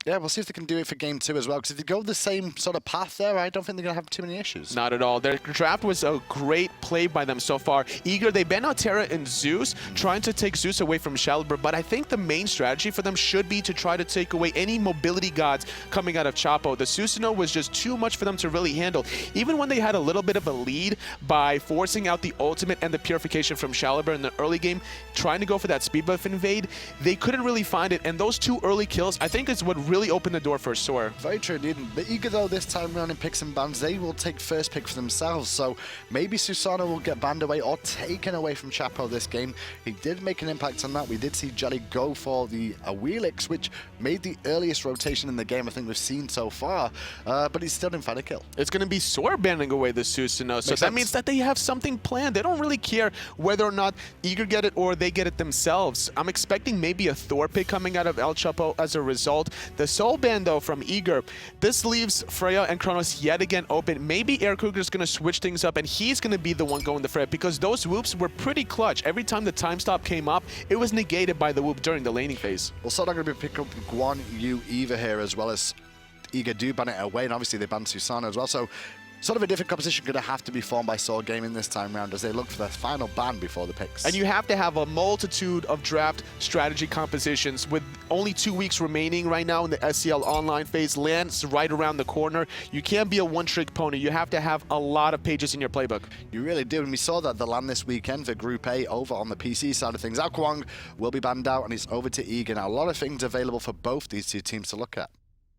Yeah, we'll see if they can do it for game 2 as well, because if they go the same sort of path there, I don't think they're going to have too many issues. Not at all. Their draft was a great play by them so far. Eager, they banned out Terra and Zeus, trying to take Zeus away from Caliber, but I think the main strategy for them should be to try to take away any mobility gods coming out of Chapo. The Susanoo was just too much for them to really handle. Even when they had a little bit of a lead by forcing out the ultimate and the purification from Caliber in the early game, trying to go for that speed buff invade, they couldn't really find it, and those 2 early kills, I think, is what really opened the door for SoaR. Very true, indeed. The Eager, though, this time around in picks and bans, they will take first pick for themselves, so maybe Susanoo will get banned away or taken away from Chapo this game. He did make an impact on that. We did see Jellly go for the Wheelix, which made the earliest rotation in the game I think we've seen so far, but he still didn't find a kill. It's going to be SoaR banning away the Susanoo, so that means that they have something planned. They don't really care whether or not Eager get it or they get it themselves. I'm expecting maybe a Thor pick coming out of ELSoaRchapo as a result. The Soul ban, though, from Eager, this leaves Freya and Kronos yet again open. Maybe AirCougar is going to switch things up, and he's going to be the one going to Freya, because those whoops were pretty clutch. Every time the time stop came up, it was negated by the whoop during the laning phase. Well, SoaR going to be picking up Guan Yu Eva here, as well as Eager do ban it away, and obviously they banned Susanoo as well, so sort of a different composition going to have to be formed by SoaR Gaming this time around as they look for their final ban before the picks. And you have to have a multitude of draft strategy compositions with only 2 weeks remaining right now in the SCL online phase. Land's right around the corner. You can't be a one-trick pony. You have to have a lot of pages in your playbook. You really do, and we saw that the land this weekend for Group A over on the PC side of things. Ao Kuang will be banned out, and it's over to Eager. Now, a lot of things available for both these 2 teams to look at.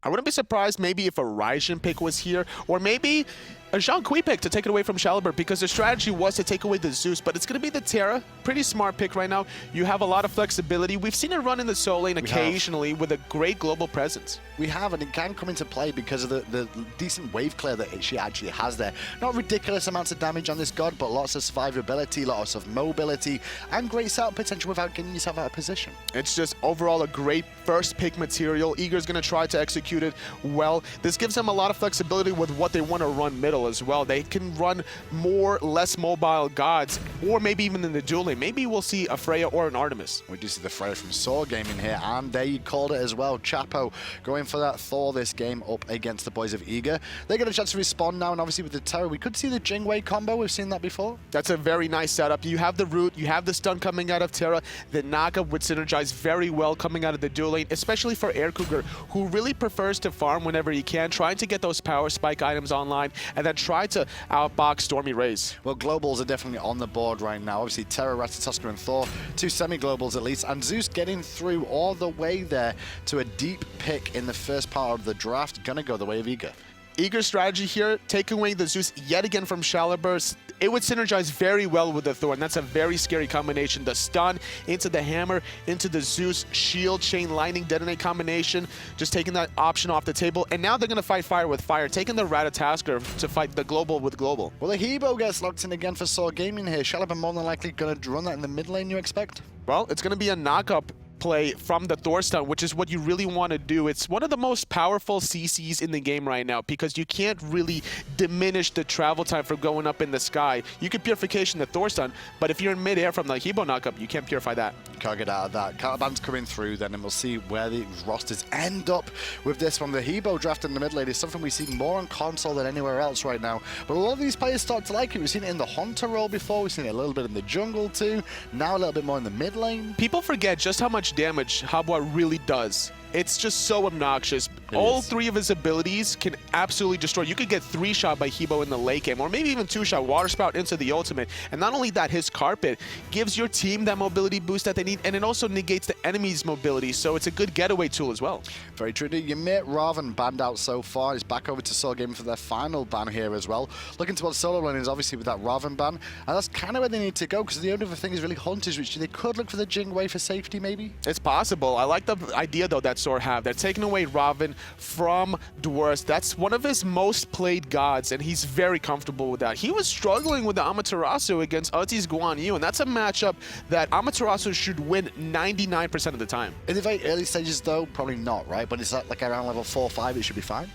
I wouldn't be surprised maybe if a Raijin pick was here, or maybe a Zhang Kui pick to take it away from Caliber, because the strategy was to take away the Zeus, but it's going to be the Terra. Pretty smart pick right now. You have a lot of flexibility. We've seen it run in the Soul lane occasionally with a great global presence. We have, and it can come into play because of the decent wave clear that she actually has there. Not ridiculous amounts of damage on this god, but lots of survivability, lots of mobility, and great setup potential without getting yourself out of position. It's just overall a great first pick material. Eager's going to try to execute it well. This gives them a lot of flexibility with what they want to run middle as well. They can run more, less mobile gods, or maybe even in the duel lane. Maybe we'll see a Freya or an Artemis. We do see the Freya from SoaR Gaming here, and they called it as well. Chapo going for that Thor this game up against the boys of Eager. They get a chance to respond now, and obviously with the Terra, we could see the Jingwei combo. We've seen that before. That's a very nice setup. You have the root, you have the stun coming out of Terra. The knockup would synergize very well coming out of the duel lane, especially for AirCougar, who really prefers to farm whenever he can, trying to get those power spike items online, and then try to outbox StormyRays. Well, globals are definitely on the board right now. Obviously, Terra, Ratatoskr, and Thor, 2 semi-globals at least, and Zeus getting through all the way there to a deep pick in the first part of the draft. Gonna go the way of Eager. Eager's strategy here, taking away the Zeus yet again from Caliber. It would synergize very well with the Thor, and that's a very scary combination. The stun into the hammer, into the Zeus shield chain lightning detonate combination, just taking that option off the table. And now they're going to fight fire with fire, taking the Ratatoskr to fight the global with global. Well, the Hebo gets locked in again for SoaR Gaming here. Caliber more than likely going to run that in the mid lane, you expect? Well, it's going to be a knock-up play from the Thor stun, which is what you really want to do. It's one of the most powerful CCs in the game right now, because you can't really diminish the travel time for going up in the sky. You can purification the Thor stun, but if you're in mid-air from the Hebo knockup, you can't purify that. You can't get out of that. Caravan's coming through then, and we'll see where the rosters end up with this one. The Hebo draft in the mid lane is something we see more on console than anywhere else right now, but a lot of these players start to like it. We've seen it in the Hunter role before, we've seen it a little bit in the jungle too, now a little bit more in the mid lane. People forget just how much damage Habwa really does. It's just so obnoxious. All 3 of his abilities can absolutely destroy. You could get 3-shot by Hebo in the late game, or maybe even 2-shot, Water Spout into the ultimate. And not only that, his carpet gives your team that mobility boost that they need, and it also negates the enemy's mobility, so it's a good getaway tool as well. Very true. Ymir Raven banned out so far. He's back over to SoaR Gaming for their final ban here as well. Looking towards solo lane is obviously with that Raven ban, and that's kind of where they need to go, because the only other thing is really Hunters, which they could look for the Jingwei for safety maybe. It's possible. I like the idea though that SoaR have. They're taking away Raven from Dwurst. That's one of his most played gods, and he's very comfortable with that. He was struggling with the Amaterasu against Uzzy's Guan Yu, and that's a matchup that Amaterasu should win 99% of the time. In the very early stages though, probably not, right? But it's like around level 4 or 5, it should be fine.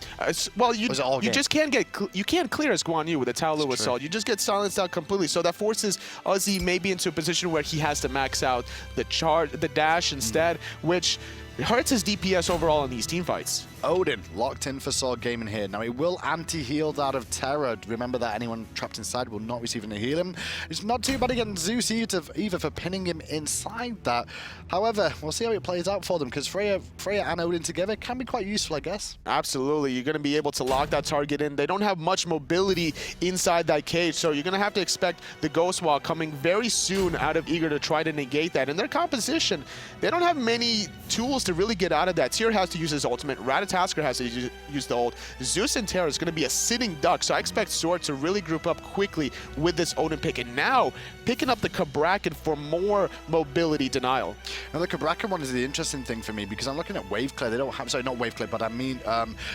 Well, you just can't clear as Guan Yu with a Taolu Assault. You just get silenced out completely. So that forces Uzzy maybe into a position where he has to max out the charge, the dash instead, which It hurts his DPS overall in these team fights. Odin locked in for SoaR Gaming here. Now, he will anti-heal out of Terra. Remember that anyone trapped inside will not receive any healing. It's not too bad against Zeus either for pinning him inside that. However, we'll see how it plays out for them, because Freya and Odin together can be quite useful, I guess. Absolutely. You're going to be able to lock that target in. They don't have much mobility inside that cage, so you're going to have to expect the Ghost Wall coming very soon out of Eager to try to negate that. In their composition, they don't have many tools to really get out of that. Tyr has to use his ultimate. Ratatoskr has to use the ult. Zeus and Terra is going to be a sitting duck, so I expect SoaR to really group up quickly with this Odin pick. And now, picking up the Cabrakan for more mobility denial. Now, the Cabrakan one is the interesting thing for me, because I'm looking at wave clear. They don't have, sorry, not wave clear, but I mean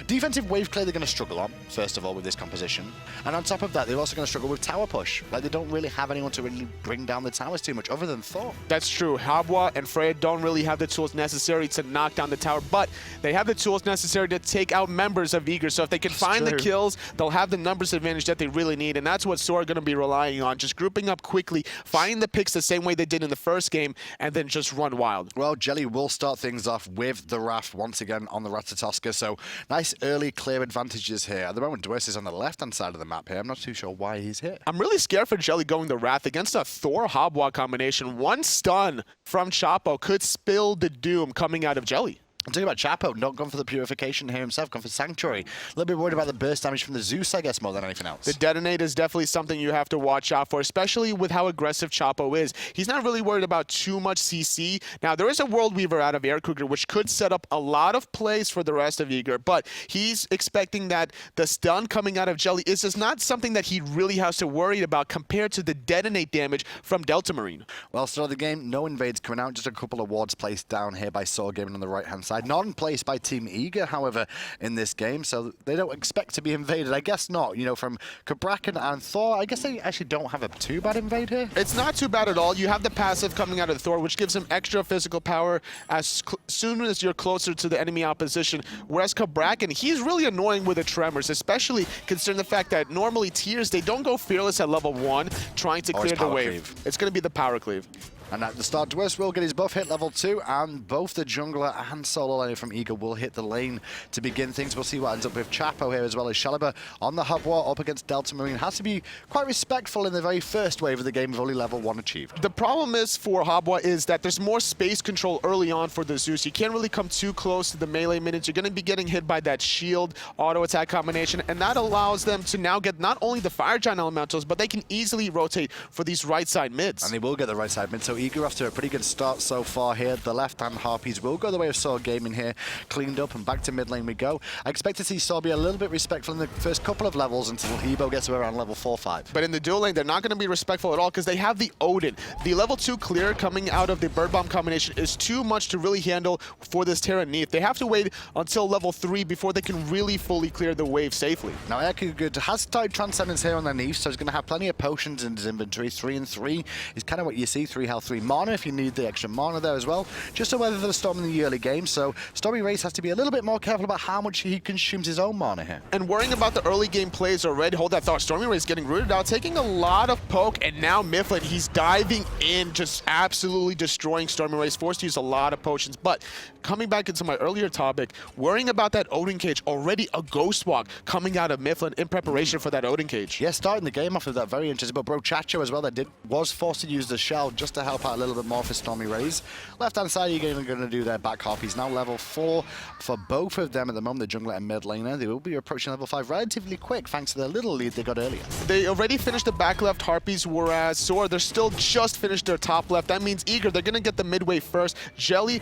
defensive wave clear. They're going to struggle on, first of all, with this composition. And on top of that, they're also going to struggle with tower push. Like, they don't really have anyone to really bring down the towers too much, other than Thor. That's true. Habwa and Freya don't really have the tools necessary to knock down the tower, but they have the tools necessary to take out members of Eager. So if they can find the kills, they'll have the numbers advantage that they really need, and that's what SoaR are going to be relying on. Just grouping up quickly, finding the picks the same way they did in the first game, and then just run wild. Well, Jellly will start things off with the Wrath once again on the Ratatoskr, so nice early clear advantages here. At the moment, Dwurst is on the left-hand side of the map here. I'm not too sure why he's here. I'm really scared for Jellly going the Wrath against a Thor-Habwa combination. One stun from Chapo could spill the doom coming out of Jellly. I'm talking about Chapo, not gone for the Purification here himself, gone for Sanctuary. A little bit worried about the burst damage from the Zeus, I guess, more than anything else. The Detonate is definitely something you have to watch out for, especially with how aggressive Chapo is. He's not really worried about too much CC. Now, there is a World Weaver out of AirCougar, which could set up a lot of plays for the rest of Eager, but he's expecting that the stun coming out of Jellly is just not something that he really has to worry about compared to the Detonate damage from Delta Marine. Well, start of the game, no invades coming out, just a couple of wards placed down here by SoaR Gaming on the right-hand side. Not in place by Team Eager, however, in this game, so they don't expect to be invaded. I guess not. You know, from Cabrakan and Thor, I guess they actually don't have a too bad invade here. It's not too bad at all. You have the passive coming out of Thor, which gives him extra physical power as soon as you're closer to the enemy opposition. Whereas Cabrakan, he's really annoying with the Tremors, especially considering the fact that normally tiers, they don't go fearless at level 1 trying to clear the wave. It's going to be the power cleave. And at the start, Dwurst will get his buff hit level 2, and both the jungler and solo laner from Eager will hit the lane to begin things. We'll see what ends up with Chapo here, as well as Shaliber on the hub war up against Delta Marine. Has to be quite respectful in the very first wave of the game with only level 1 achieved. The problem is for Habwa is that there's more space control early on for the Zeus. You can't really come too close to the melee minions. You're going to be getting hit by that shield auto attack combination, and that allows them to now get not only the Fire Giant elementals, but they can easily rotate for these right side mids. And they will get the right side mid, so Eager off to a pretty good start so far here. The left-hand Harpies will go the way of SoaR Gaming here. Cleaned up and back to mid lane we go. I expect to see SoaR be a little bit respectful in the first couple of levels until Ebo gets to around level 4-5. But in the dual lane, they're not going to be respectful at all because they have the Odin. The level 2 clear coming out of the Bird Bomb combination is too much to really handle for this Terra Neith. They have to wait until level 3 before they can really fully clear the wave safely. Now, AirCougar has started Transcendence here on their Neith, so he's going to have plenty of potions in his inventory. 3 and 3 is kind of what you see. 3 health, 3 mana if you need the extra mana there as well. Just to weather the storm in the early game, so StormyRays has to be a little bit more careful about how much he consumes his own mana here. And worrying about the early game plays already. Hold that thought. StormyRays getting rooted out, taking a lot of poke, and now Myflin, he's diving in, just absolutely destroying StormyRays, forced to use a lot of potions. But coming back into my earlier topic, worrying about that Odin cage, already a Ghost Walk coming out of Myflin in preparation for that Odin cage. Yeah, starting the game off of that, very interesting. But Chacho as well, that was forced to use the shell just to help out a little bit more for StormyRays. Left-hand side, you're going to do their back Harpies. Now level 4 for both of them at the moment, the jungler and mid laner. They will be approaching level 5 relatively quick thanks to the little lead they got earlier. They already finished the back left Harpies, whereas SoaR, they're still just finished their top left. That means Eager, they're going to get the mid wave first. Jellly,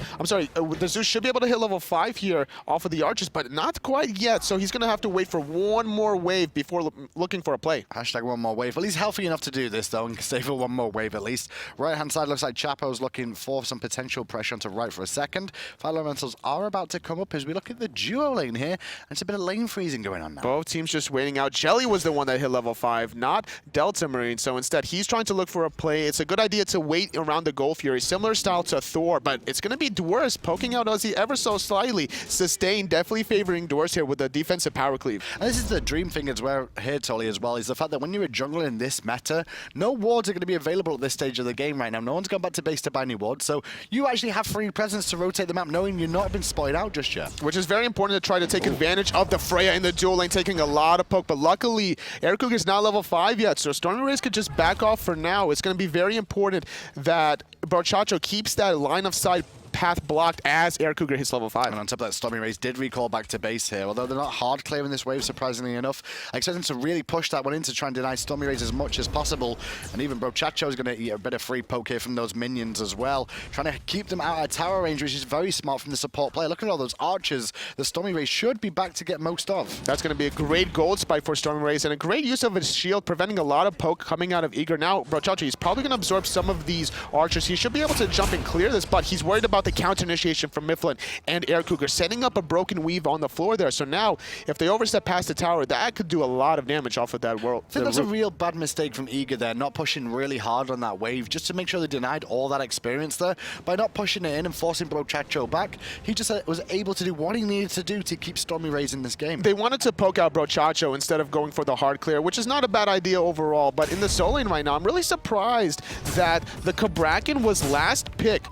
the Zeus should be able to hit level 5 here off of the archers, but not quite yet, so he's going to have to wait for one more wave before looking for a play. Hashtag one more wave. Well, he's healthy enough to do this, though, and stay for one more wave at least. Right-hand side looks like Chapo's looking for some potential pressure onto right for a second. Fire elementals are about to come up as we look at the duo lane here, and it's a bit of lane freezing going on now. Both teams just waiting out. Jellly was the one that hit level 5, not Delta Marine, so instead he's trying to look for a play. It's a good idea to wait around the Gold Fury, similar style to Thor, but it's going to be Dwurst poking out Uzzy ever so slightly. Sustain, definitely favoring Dwurst here with the defensive power cleave. And this is the dream thing as well here, Tolly, as well, is the fact that when you're a jungler in this meta, no wards are going to be available at this stage of the game right now. No No one's gone back to base to buy any wards, so you actually have free presence to rotate the map knowing you're not been spotted out just yet. Which is very important to try to take advantage of the Freya in the dual lane, taking a lot of poke, but luckily AirCougar is not level 5 yet, so StormyRays could just back off for now. It's going to be very important that SoaRchapo keeps that line of sight path blocked as AirCougar hits level 5. And on top of that, StormyRays did recall back to base here, although they're not hard clearing this wave, surprisingly enough. I expect them to really push that one in to try and deny StormyRays as much as possible. And even SoaRchapo is going to eat a bit of free poke here from those minions as well, trying to keep them out of tower range, which is very smart from the support player. Look at all those archers the StormyRays should be back to get most of. That's going to be a great gold spike for StormyRays and a great use of his shield, preventing a lot of poke coming out of Eager. Now, SoaRchapo, he's probably going to absorb some of these archers. He should be able to jump and clear this, but he's worried about the counter initiation from Myflin and AirCougar, setting up a broken weave on the floor there. So now, if they overstep past the tower, that could do a lot of damage off of that world. I think that's a real bad mistake from Eager there, not pushing really hard on that wave, just to make sure they denied all that experience there. By not pushing it in and forcing SoaRchapo back, he just was able to do what he needed to do to keep StormyRays in this game. They wanted to poke out SoaRchapo instead of going for the hard clear, which is not a bad idea overall, but in the solo lane right now, I'm really surprised that the Cabrakan was last pick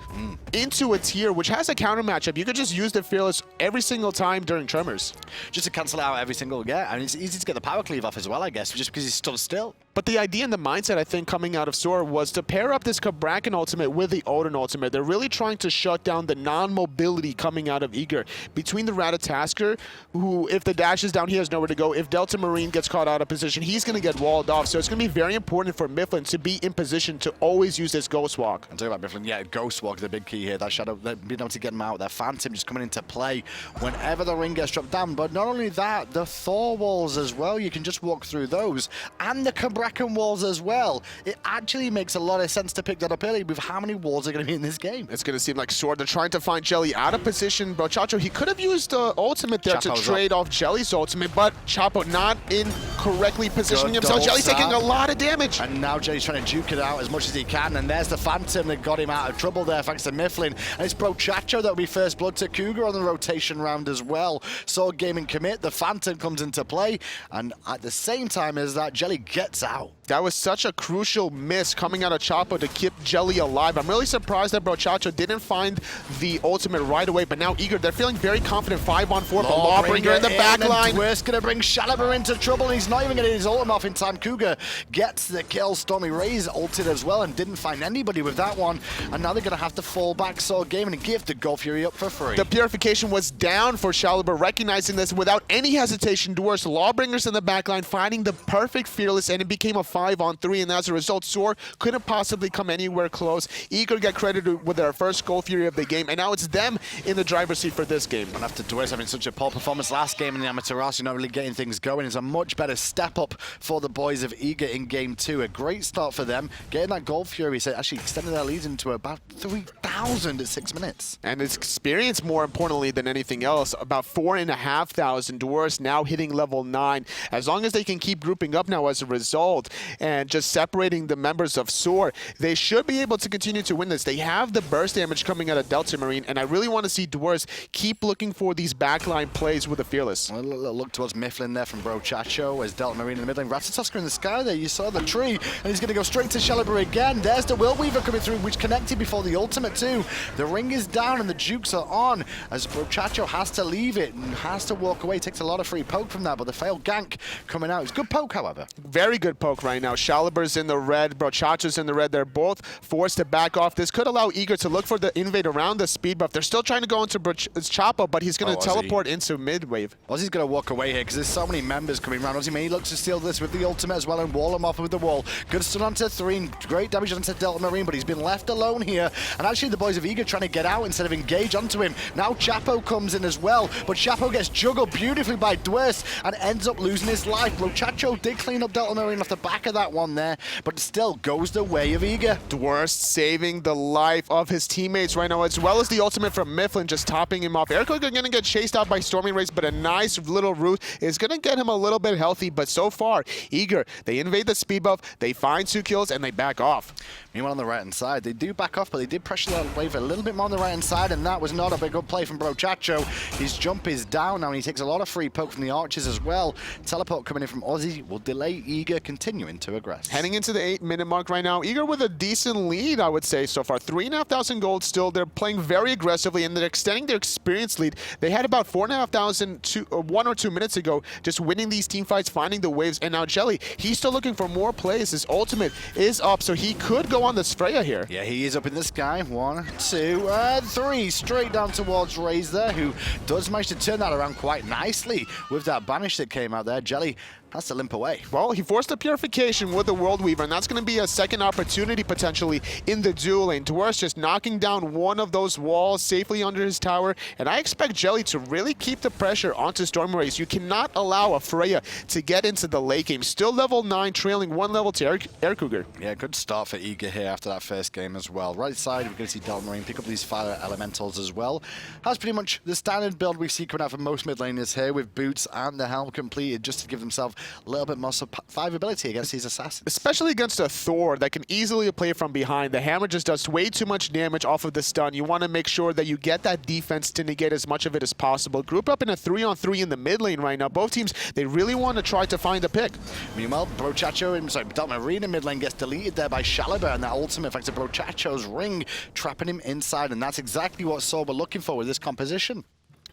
into a tier, which has a counter matchup. You could just use the Fearless every single time during Tremors. Just to cancel out every single, and it's easy to get the power cleave off as well, I guess, just because he's stood still. But the idea and the mindset, I think, coming out of SoaR was to pair up this Cabrakan ultimate with the Odin ultimate. They're really trying to shut down the non-mobility coming out of Eager. Between the Ratatoskr, who, if the dash is down, he has nowhere to go. If Delta Marine gets caught out of position, he's going to get walled off. So it's going to be very important for Myflin to be in position to always use this Ghost Walk. I'm talking about Myflin, yeah, Ghost Walk, the big key here. That Shadow, being able to get him out, that Phantom just coming into play whenever the ring gets dropped down. But not only that, the Thor walls as well, you can just walk through those. And the Cabrakan walls as well. It actually makes a lot of sense to pick that up early with how many walls are going to be in this game. It's going to seem like SoaR, they're trying to find Jellly out of position. SoaRchapo, he could have used the ultimate there to trade off Jelly's ultimate, but Chapo not in correctly positioning himself. Jelly's taking a lot of damage. And now Jelly's trying to juke it out as much as he can, and there's the Phantom that got him out of trouble there thanks to Myflin. And it's SoaRchapo that will be first blood to Cougar on the rotation round as well. SoaR Gaming commit, the Phantom comes into play, and at the same time as that, Jellly gets out. That was such a crucial miss coming out of Chapo to keep Jellly alive. I'm really surprised that SoaRchapo didn't find the ultimate right away, but now Eager, they're feeling very confident. 5-on-4, but Lawbringer in the back line. Dwurst going to bring Shaliber into trouble, and he's not even going to get his ultimate off in time. Cougar gets the kill. StormyRays ulted as well and didn't find anybody with that one, and now they're going to have to fall back SoaR Gaming and give the Gold Fury up for free. The purification was down for Shaliber, recognizing this without any hesitation. Dwurst, Lawbringers in the back line, finding the perfect Fearless, and it became a 5-on-3, and as a result, SoaR couldn't possibly come anywhere close. Eager get credited with their first Gold Fury of the game, and now it's them in the driver's seat for this game. And after Dwurst having such a poor performance last game in the Amaterasu, not really getting things going, is a much better step up for the boys of Eager in game 2. A great start for them, getting that Gold Fury, so actually extended their lead into about 3,000 at 6 minutes. And it's experience more importantly than anything else, about 4,500. Dwurst now hitting level 9. As long as they can keep grouping up now as a result and just separating the members of SoaR, they should be able to continue to win this. They have the burst damage coming out of Delta Marine, and I really want to see Dwurst keep looking for these backline plays with the Fearless. A little look towards Myflin there from SoaRchapo as Delta Marine in the mid lane. Ratatoskr in the sky there, you saw the tree, and he's going to go straight to Shaliber again. There's the Will Weaver coming through, which connected before the ultimate too. The ring is down and the jukes are on as SoaRchapo has to leave it and has to walk away. Takes a lot of free poke from that, but the failed gank coming out. It's good poke, however. Very good poke right now. Shaliber's in the red, SoaRchapo's in the red. They're both forced to back off. This could allow Eager to look for the invade around the speed buff. They're still trying to go into SoaRchapo, but he's going to teleport into mid-wave. Uzzy's going to walk away here because there's so many members coming around. Uzzy may look to steal this with the ultimate as well and wall him off with the wall. Good stun onto 3, great damage onto Delta Marine, but he's been left alone here. And actually the boys of Eager trying to get out instead of engage onto him. Now Chapo comes in as well, but Chapo gets juggled beautifully by Dwurst and ends up losing his life. SoaRchapo did clean up Delta Marine off the back of that one there, but still goes the way of Eager. Dwurst saving the life of his teammates right now, as well as the ultimate from Myflin, just topping him off. AirCougar going to get chased out by StormyRays, but a nice little root is going to get him a little bit healthy. But so far, Eager, they invade the speed buff, they find 2 kills, and they back off. Meanwhile, on the right-hand side, they do back off, but they did pressure that wave a little bit more on the right-hand side, and that was not a big good play from SoaRchapo. His jump is down now, and he takes a lot of free poke from the archers as well. Teleport coming in from Uzzy will delay Eager continuing continuing to aggress. Heading into the 8-minute mark right now, Eager with a decent lead, I would say, so far. 3,500 gold still. They're playing very aggressively, and they're extending their experience lead. They had about 4,500 1 or 2 minutes ago, just winning these team fights, finding the waves, and now Jellly, he's still looking for more plays. His ultimate is up, so he could go on this Freya here. Yeah, he is up in the sky. 1, 2, and 3. Straight down towards Rays there, who does manage to turn that around quite nicely with that banish that came out there. Jellly has to limp away. Well, he forced a purification with the World Weaver, and that's going to be a second opportunity potentially in the duel lane. Dwurst just knocking down one of those walls safely under his tower, and I expect Jellly to really keep the pressure onto StormyRays. You cannot allow a Freya to get into the late game. Still level 9, trailing 1 level to AirCougar. Yeah, good start for Eager here after that first game as well. Right side, we're going to see Marine pick up these fire elementals as well. That's pretty much the standard build we see coming out from most mid laners here, with boots and the helm completed just to give themselves a little bit more survivability against these assassins. Especially against a Thor that can easily play from behind. The hammer just does way too much damage off of the stun. You want to make sure that you get that defense to negate as much of it as possible. Group up in a 3-on-3 in the mid lane right now. Both teams, they really want to try to find a pick. Meanwhile, Marine in mid lane gets deleted there by Shalibur, and that ultimate effect of Brochacho's ring trapping him inside, and that's exactly what SoaR were looking for with this composition.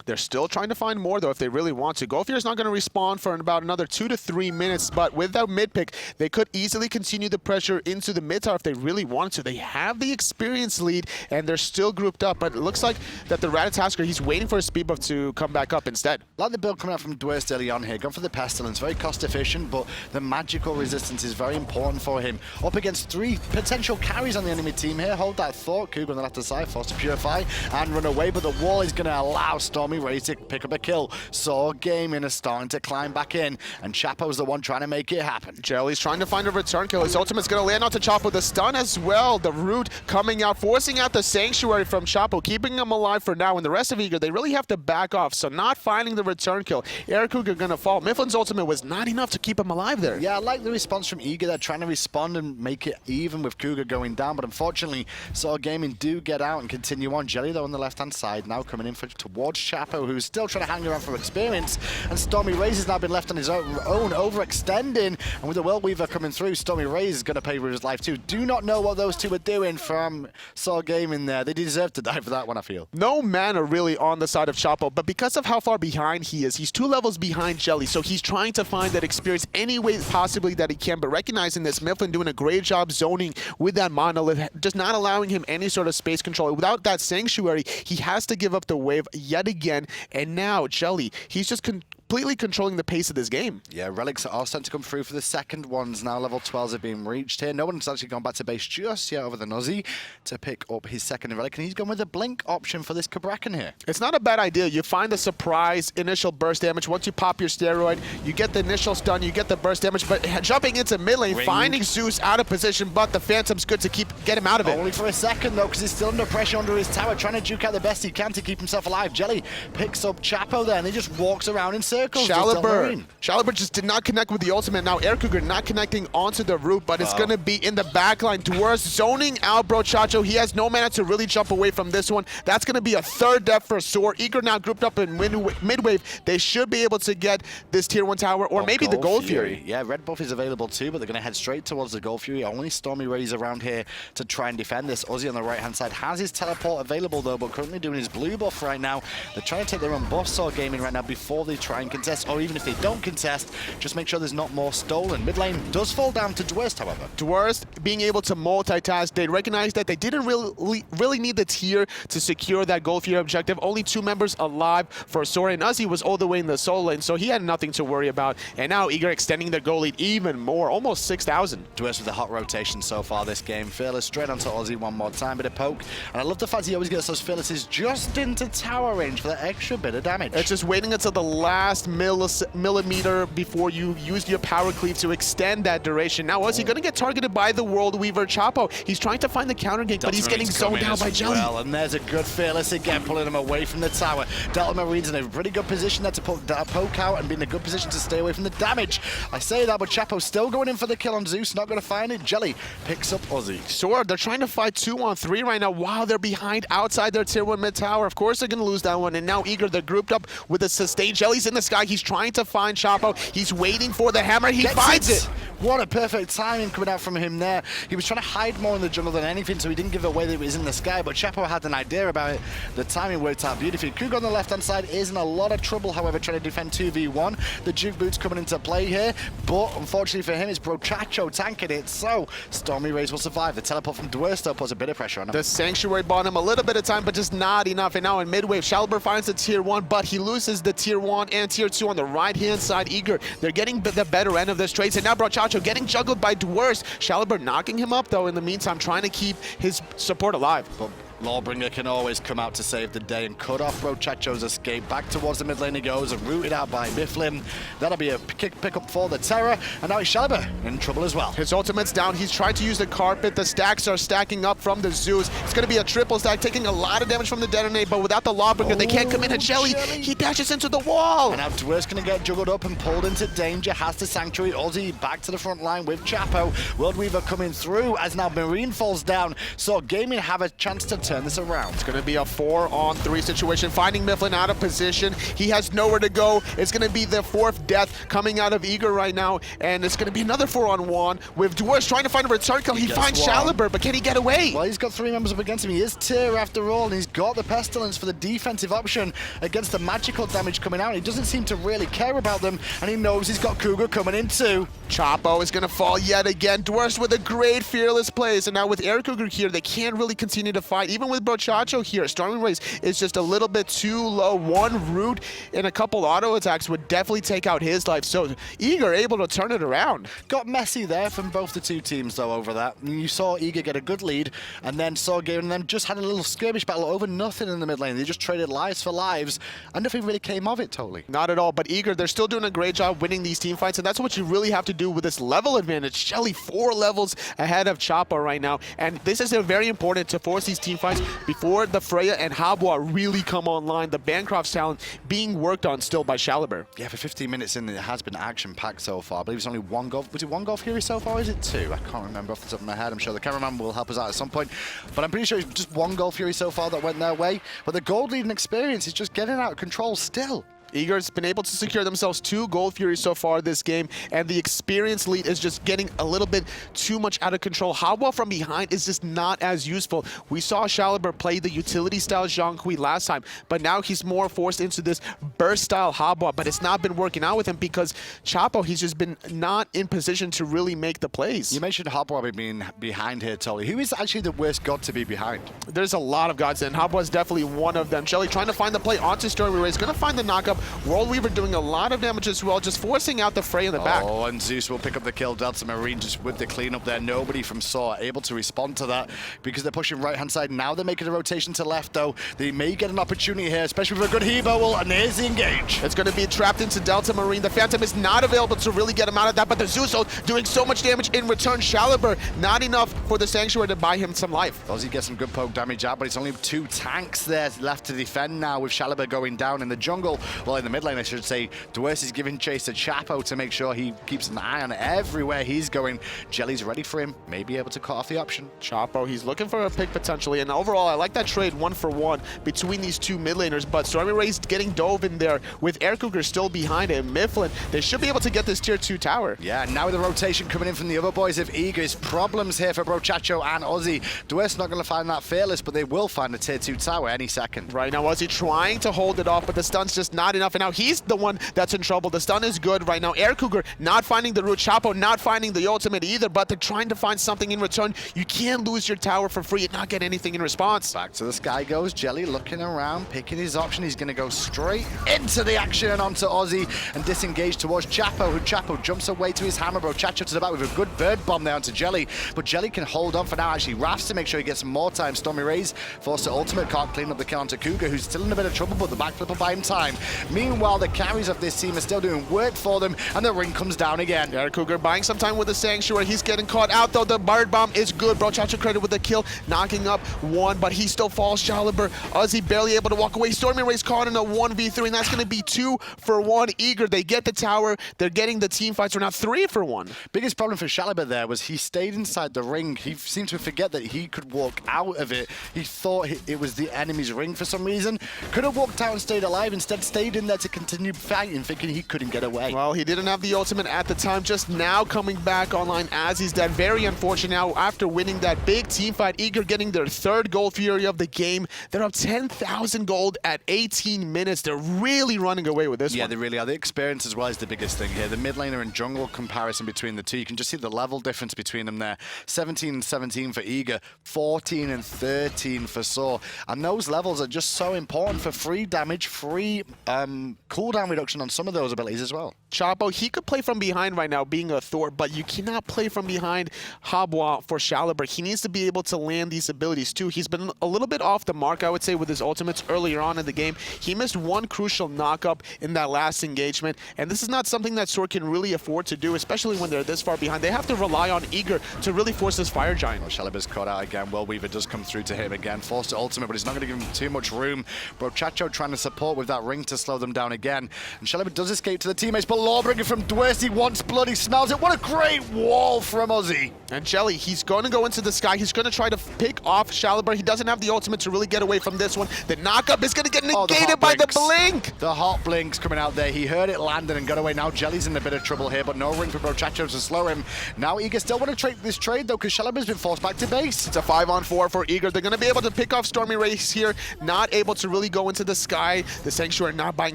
They're still trying to find more, though, if they really want to. Golfier's not going to respawn for about another 2 to 3 minutes, but with that mid pick, they could easily continue the pressure into the mid tower if they really wanted to. They have the experience lead, and they're still grouped up, but it looks like that the Ratatoskr, he's waiting for his speed buff to come back up instead. Like the build coming out from Dwurst early on here, gone for the Pestilence, very cost efficient, but the magical resistance is very important for him. Up against 3 potential carries on the enemy team here. Hold that thought, Cougar on the left side, forced to purify and run away, but the wall is going to allow StormyRays to pick up a kill. SoaR Gaming is starting to climb back in, and Chapo's the one trying to make it happen. Jelly's trying to find a return kill. His ultimate's going to land onto Chapo. The stun as well. The root coming out, forcing out the Sanctuary from Chapo, keeping him alive for now. And the rest of Eager, they really have to back off, so not finding the return kill. AirCougar going to fall. Myflin's ultimate was not enough to keep him alive there. Yeah, I like the response from Eager. They're trying to respond and make it even with Cougar going down, but unfortunately, SoaR Gaming do get out and continue on. Jellly, though, on the left-hand side, now coming in towards Chapo, who's still trying to hang around for experience, and StormyRays has now been left on his own, overextending, and with the World Weaver coming through, StormyRays is going to pay with his life too. Do not know what those two are doing from SoaR Gaming there. They deserve to die for that one, I feel. No mana really on the side of Chapo, but because of how far behind he is, he's 2 levels behind Jellly, so he's trying to find that experience any way possibly that he can, but recognizing this, Myflin doing a great job zoning with that monolith, just not allowing him any sort of space control. Without that Sanctuary, he has to give up the wave yet again, and now Jellly, he's just completely controlling the pace of this game. Yeah, relics are starting to come through for the second ones now. Level 12s are being reached here. No one's actually gone back to base just yet over the Uzzy to pick up his second relic, and he's gone with a blink option for this Cabrakan here. It's not a bad idea. You find the surprise initial burst damage. Once you pop your steroid, you get the initial stun, you get the burst damage, but jumping into mid lane, finding Zeus out of position, but the Phantom's good to get him out of it. Only for a second, though, because he's still under pressure under his tower, trying to duke out the best he can to keep himself alive. Jellly picks up Chapo there, and he just walks around in circles. Shalibur just did not connect with the ultimate. Now AirCougar not connecting onto the root, but it's going to be in the backline. Dwurst zoning out Brochacho. He has no mana to really jump away from this one. That's going to be a 3rd death for SoaR. Eager now grouped up in mid-wave. They should be able to get this tier 1 tower, or maybe the Gold Fury. Yeah, red buff is available too, but they're going to head straight towards the Gold Fury. Only StormyRays around here to try and defend this. Uzzy on the right-hand side has his teleport available, though, but currently doing his blue buff right now. They're trying to take their own buff, SoaR Gaming, right now before they try and contest, or even if they don't contest, just make sure there's not more stolen. Mid lane does fall down to Dwurst, however. Dwurst being able to multitask, they recognize that they didn't really need the tier to secure that Gold Fury objective. Only 2 members alive for SoaR, and Uzzy was all the way in the solo lane, so he had nothing to worry about. And now Eager extending their goal lead even more, almost 6,000. Dwurst with the hot rotation so far this game. Fearless straight onto Uzzy one more time, bit of poke. And I love the fact he always gets those Fearlesses just into tower range for that extra bit of damage. It's just waiting until the last millimeter before you use your power cleave to extend that duration. Now, is he going to get targeted by the World Weaver Chapo? He's trying to find the counter gank, but he's getting zoned out by Jellly. Well, and there's a good Fearless again, pulling him away from the tower. Marine's in a pretty good position there to put that poke out and be in a good position to stay away from the damage. I say that, but Chapo's still going in for the kill on Zeus, not going to find it. Jellly picks up Uzzy. SoaR, they're trying to fight 2-on-3 right now while they're behind outside their tier 1 mid tower. Of course, they're going to lose that one, and now Eager, they're grouped up with a sustain. Jelly's in the sky. He's trying to find Chapo. He's waiting for the hammer. He finds it. What a perfect timing coming out from him there. He was trying to hide more in the jungle than anything, so he didn't give away that he was in the sky, but Chapo had an idea about it. The timing worked out beautifully. Cougar on the left-hand side is in a lot of trouble, however, trying to defend 2v1. The juke boots coming into play here, but unfortunately for him, it's Ratatoskr tanking it, so StormyRays will survive. The teleport from Dwurst though puts a bit of pressure on him. The Sanctuary bought him a little bit of time, but just not enough. And now in mid-wave, SoaR finds the tier 1, but he loses the tier 1 and tier 2 on the right-hand side. Eager, they're getting the better end of this trade. And now Ratatoskr getting juggled by Dwurst. SoaR knocking him up, though, in the meantime, trying to keep his support alive. But Lawbringer can always come out to save the day and cut off Ratatosk's escape. Back towards the mid lane he goes, and rooted out by Myflin. That'll be a pickup for the Terra, and now it's SoaR in trouble as well. His ultimate's down. He's trying to use the carpet. The stacks are stacking up from the Zeus. It's going to be a triple stack, taking a lot of damage from the detonate, but without the Lawbringer, they can't come in. And Jellly, he dashes into the wall. And now Dwurst going to get juggled up and pulled into danger. Has the Sanctuary. Uzzy back to the front line with Chapo. World Weaver coming through as now Marine falls down. SoaR Gaming have a chance to turn this around. It's going to be a 4-on-3 situation, finding Myflin out of position. He has nowhere to go. It's going to be the 4th death coming out of Eager right now, and it's going to be another 4-on-1 with Dwurst trying to find a return kill. He finds SoaR, but can he get away? Well, he's got 3 members up against him. He is tier after all, and he's got the Pestilence for the defensive option against the magical damage coming out. He doesn't seem to really care about them, and he knows he's got Cougar coming in too. Chapo is going to fall yet again. Dwurst with a great fearless plays, and now with AirCougar here, they can't really continue to fight. Even with Ratatoskr here, StormyRays is just a little bit too low. One root and a couple auto attacks would definitely take out his life. So Eager able to turn it around. Got messy there from both the two teams though over that. You saw Eager get a good lead, and then SoaR Gaming and them just had a little skirmish battle over nothing in the mid lane. They just traded lives for lives, and nothing really came of it totally. Not at all, but Eager, they're still doing a great job winning these team fights, and that's what you really have to do with this level advantage. Jellly 4 levels ahead of Chapo right now, and this is very important to force these team fights before the Freya and Habwa really come online. The Bancroft's talent being worked on still by SoaR. Yeah, for 15 minutes in, it has been action-packed so far. I believe it's only 1 goal. Was it 1 goal Fury so far, or is it 2? I can't remember off the top of my head. I'm sure the cameraman will help us out at some point. But I'm pretty sure it's just 1 goal Fury so far that went their way. But the gold leading experience is just getting out of control still. Eager's been able to secure themselves 2 Gold Furies so far this game, and the experience lead is just getting a little bit too much out of control. Habwa from behind is just not as useful. We saw SoaR play the utility style Zhang Kui last time, but now he's more forced into this burst style Habwa, but it's not been working out with him because Chapo, he's just been not in position to really make the plays. You mentioned Habwa being behind here, Tolly. Who is actually the worst god to be behind? There's a lot of gods, and Habwa's definitely one of them. Jellly trying to find the play onto StormyRays, going to find the knockup. World Weaver doing a lot of damage as well, just forcing out the Freya in the back. Oh, and Zeus will pick up the kill. Delta Marine just with the cleanup there. Nobody from SoaR able to respond to that because they're pushing right-hand side. Now they're making a rotation to left, though. They may get an opportunity here, especially with a good He-Bowl, and there's the engage. It's going to be trapped into Delta Marine. The Phantom is not available to really get him out of that, but the Zeus doing so much damage in return. SoaR, not enough for the Sanctuary to buy him some life. Ozzy gets some good poke damage out, but it's only 2 tanks there left to defend now with SoaR going down in the jungle. Well, in the mid lane, I should say. Dwurst is giving chase to Chapo to make sure he keeps an eye on everywhere he's going. Jelly's ready for him, may be able to cut off the option. Chapo, he's looking for a pick potentially, and overall, I like that trade 1-for-1 between these 2 mid laners, but StormyRays getting dove in there with AirCougar still behind him. Myflin, they should be able to get this tier 2 tower. Yeah, now with the rotation coming in from the other boys of Eager's problems here for Ratatoskr and Uzzy. Dwurst not going to find that fearless, but they will find a tier 2 tower any second. Right now, Uzzy trying to hold it off, but the stun's just not enough, and now he's the one that's in trouble. The stun is good right now. AirCougar not finding the root. Chapo not finding the ultimate either, but they're trying to find something in return. You can't lose your tower for free and not get anything in response. Back to the sky goes Jellly, looking around, picking his option. He's going to go straight into the action and onto Uzzy and disengage towards Chapo, who Chapo jumps away to his hammer. Ratatoskr to the back with a good bird bomb there onto Jellly, but Jellly can hold on for now. Actually, Rafts to make sure he gets some more time. StormyRays forced to ultimate, can't clean up the kill onto Cougar, who's still in a bit of trouble, but the backflip will buy him time. Meanwhile, the carries of this team are still doing work for them, and the ring comes down again. AirCougar buying some time with the Sanctuary. He's getting caught out, though. The bird bomb is good. Ratatoskr credit with the kill, knocking up 1, but he still falls. SoaR, Uzzy barely able to walk away. StormyRays caught in a 1v3, and that's going to be 2-for-1. Eager, they get the tower. They're getting the team fights. We're now 3-for-1. Biggest problem for SoaR there was he stayed inside the ring. He seemed to forget that he could walk out of it. He thought it was the enemy's ring for some reason. Could have walked out and stayed alive. Instead, stayed in there to continue fighting, thinking he couldn't get away. Well, he didn't have the ultimate at the time, just now coming back online as he's dead. Very unfortunate now after winning that big team fight. Eager getting their 3rd gold fury of the game. They're up 10,000 gold at 18 minutes. They're really running away with this one. Yeah, they really are. The experience as well is the biggest thing here. The mid laner and jungle comparison between the two, you can just see the level difference between them there. 17 and 17 for Eager, 14 and 13 for SoaR. And those levels are just so important for free damage, free cooldown reduction on some of those abilities as well. Chapo, he could play from behind right now being a Thor, but you cannot play from behind Habwa for SoaR. He needs to be able to land these abilities too. He's been a little bit off the mark, I would say, with his ultimates earlier on in the game. He missed one crucial knock-up in that last engagement, and this is not something that SoaR can really afford to do, especially when they're this far behind. They have to rely on Eager to really force this Fire Giant. Well, Shelley's caught out again. Weaver does come through to him again. Forced to ultimate, but he's not going to give him too much room. Ratatoskr trying to support with that ring to slow them down again. And Shelley does escape to the teammates, but Lawbringer from Dwurst, he wants blood, he smells it. What a great wall from Uzzy. And Jellly, he's going to go into the sky. He's going to try to pick off SoaR. He doesn't have the ultimate to really get away from this one. The knockup is going to get negated by the blink. The hot blink's coming out there. He heard it landed and got away. Now Jelly's in a bit of trouble here, but no ring for Ratatoskr to slow him. Now Eager still want to trade this trade though, because SoaR's been forced back to base. It's a 5-on-4 for Eager. They're going to be able to pick off StormyRays here. Not able to really go into the sky. The Sanctuary not buying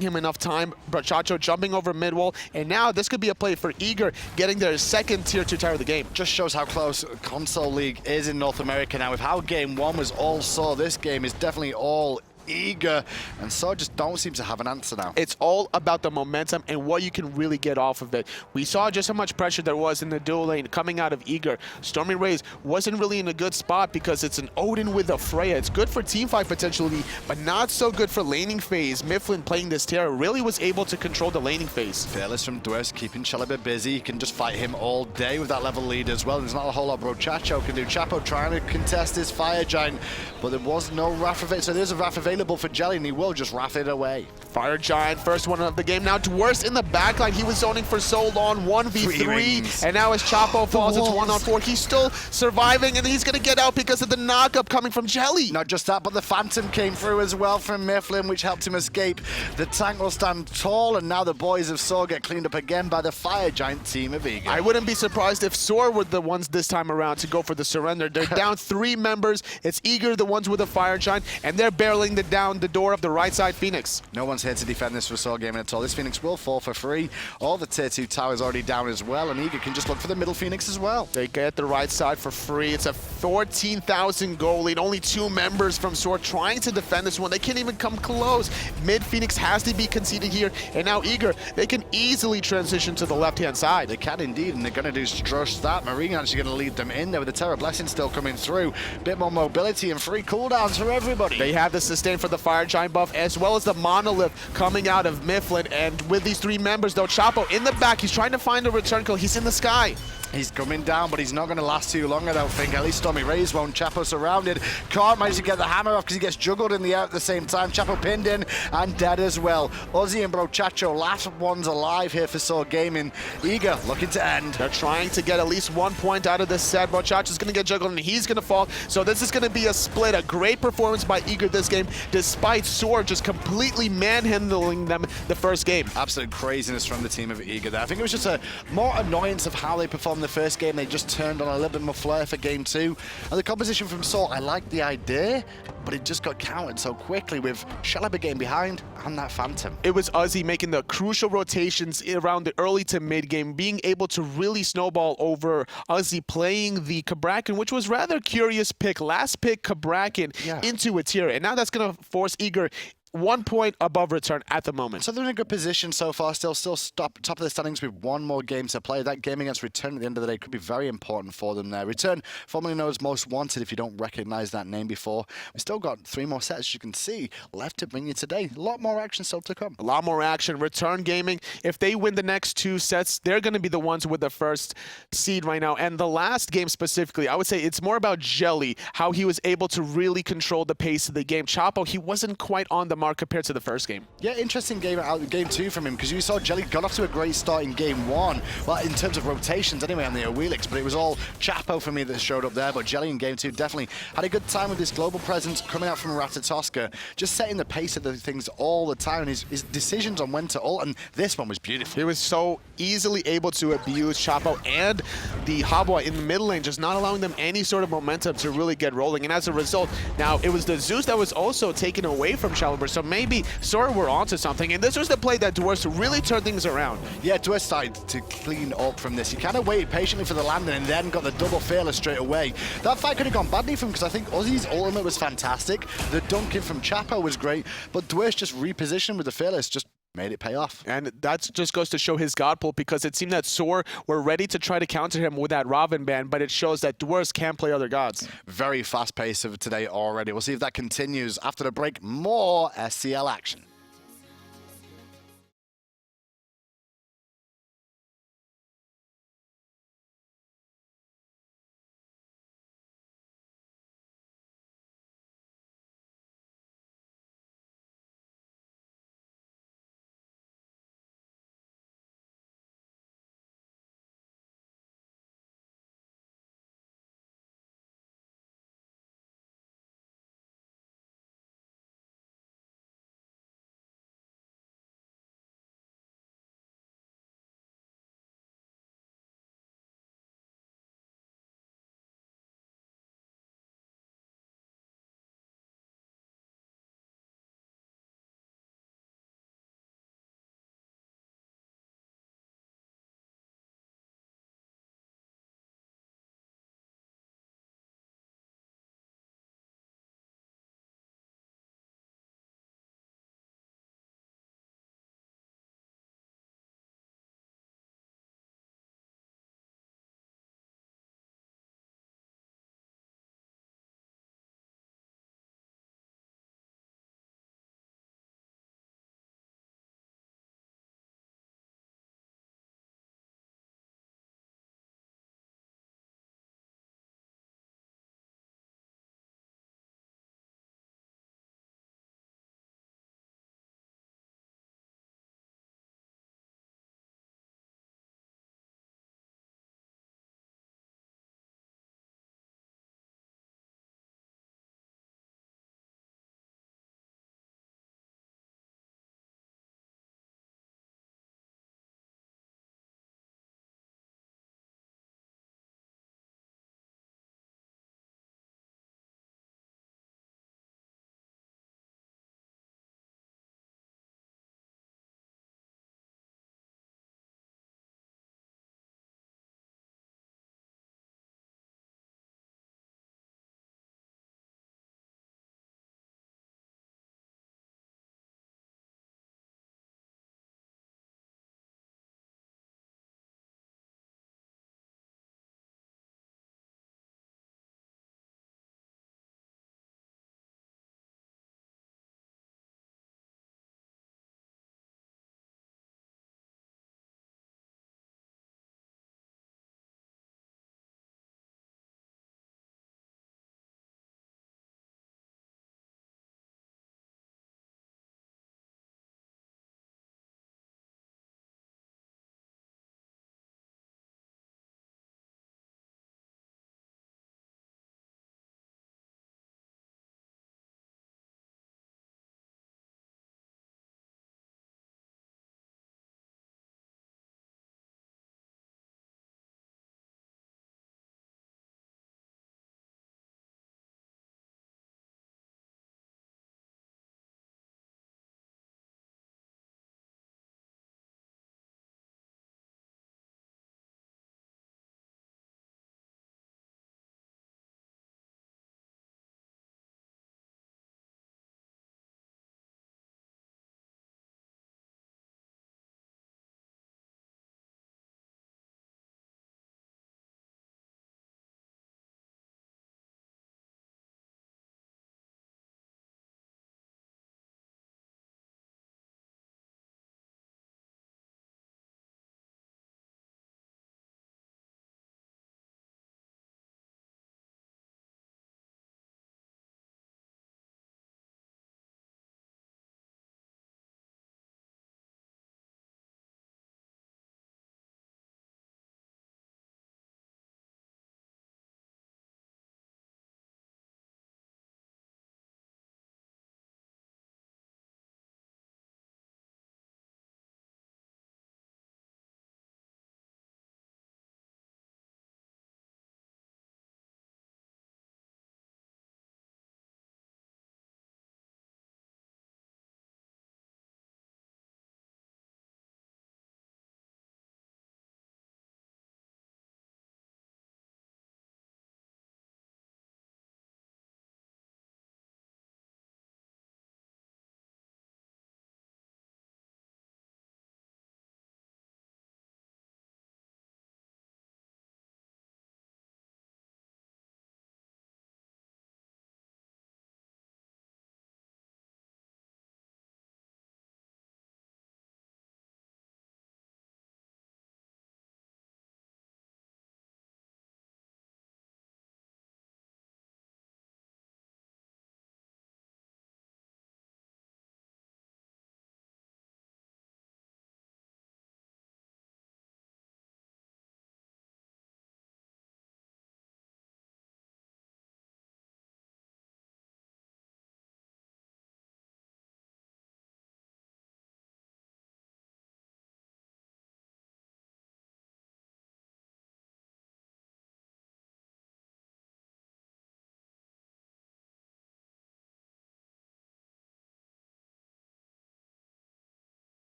him enough time. Ratatoskr jumping over mid wall. And now this could be a play for Eager, getting their 2nd tier 2 tower of the game. Just shows how close Console League is in North America now. With how game 1 was all SoaR, this game is definitely all Eager, and SoaR just don't seem to have an answer now. It's all about the momentum and what you can really get off of it. We saw just how much pressure there was in the dual lane coming out of Eager. StormyRays wasn't really in a good spot because it's an Odin with a Freya. It's good for teamfight potentially, but not so good for laning phase. Myflin playing this Terra really was able to control the laning phase. Fearless from Dwurst, keeping Shelley busy. You can just fight him all day with that level lead as well. There's not a whole lot Ratatoskr can do. Chapo trying to contest his Fire Giant, but there was no Wrath available. So there's a Wrath available for Jellly, and he will just Wrath it away. Fire Giant, first one of the game. Now Dwurst in the backline. He was zoning for so long, 1v3, and now as Chapo falls, it's 1-on-4. He's still surviving, and he's going to get out because of the knockup coming from Jellly. Not just that, but the Phantom came through as well from Myflin, which helped him escape. The tank will stand tall, and now the boys of SoaR get cleaned up again by the Fire Giant team of Eager. I wouldn't be surprised if SoaR were the ones this time around to go for the surrender. They're down 3 members. It's Eager, the ones with the Fire Giant, and they're barreling down the door of the right side Phoenix. No one's here to defend this for SoaR Gaming at all. This Phoenix will fall for free. All the tier 2 towers already down as well, and Eager can just look for the middle Phoenix as well. They get the right side for free. It's a 14,000 goal lead. Only 2 members from SoaR trying to defend this one. They can't even come close. Mid Phoenix has to be conceded here, and now Eager, they can easily transition to the left-hand side. They can indeed, and they're going to do just that. Marine actually going to lead them in there with the Terra Blessing still coming through. Bit more mobility and free cooldowns for everybody. They have the sustain for the Fire Giant buff, as well as the Monolith coming out of Myflin. And with these 3 members, though, Chapo in the back, he's trying to find a return kill. He's in the sky. He's coming down, but he's not going to last too long, I don't think. At least StormyRays won't. Chapo surrounded. Can't manage to get the hammer off because he gets juggled in the air at the same time. Chapo pinned in and dead as well. Uzzy and Ratatoskr, last ones alive here for SoaR Gaming. Eager looking to end. They're trying to get at least 1 point out of this set. Ratatosk's going to get juggled and he's going to fall. So this is going to be a split. A great performance by Eager this game, despite SoaR just completely manhandling them the first game. Absolute craziness from the team of Eager there. I think it was just a more annoyance of how they performed the first game. They just turned on a little bit more flair for game 2. And the composition from SoaR, I like the idea, but it just got countered so quickly with Shelley getting behind and that Phantom. It was Uzzy making the crucial rotations around the early to mid game, being able to really snowball over Uzzy playing the Cabrakan, which was rather curious pick. Last pick Cabrakan into a tier, and now that's going to force Eager 1 point above return at the moment. So they're in a good position so far, still top of the standings with 1 more game to play. That game against Return at the end of the day could be very important for them there. Return, formerly known as Most Wanted, if you don't recognize that name before. We've still got 3 more sets, as you can see, left to bring you today. A lot more action still to come. A lot more action. Return Gaming, if they win the next 2 sets, they're going to be the ones with the first seed right now. And the last game specifically, I would say it's more about Jellly, how he was able to really control the pace of the game. Chapo, he wasn't quite on the mark compared to the first game. Yeah, interesting game out game 2 from him, because you saw Jellly got off to a great start in game 1. Well, in terms of rotations anyway on the Awelix, but it was all Chapo for me that showed up there. But Jellly in game 2 definitely had a good time with his global presence coming out from Ratatoskr, just setting the pace of the things all the time, and his decisions on when to ult, and this one was beautiful. He was so easily able to abuse Chapo and the Habwa in the mid lane, just not allowing them any sort of momentum to really get rolling. And as a result, now it was the Zeus that was also taken away from Caliber, so maybe SoaR were onto something. And this was the play that Dwurst really turned things around. Yeah, Dwurst started to clean up from this. He kind of waited patiently for the landing and then got the double fearless straight away. That fight could have gone badly for him, because I think Uzzy's ultimate was fantastic. The dunking from Chapo was great, but Dwurst just repositioned with the fearless, just made it pay off. And that just goes to show his god pull, because it seemed that SoaR were ready to try to counter him with that Robin ban, but it shows that Dwurst can play other gods. Very fast pace of today already. We'll see if that continues. After the break, more SCL action.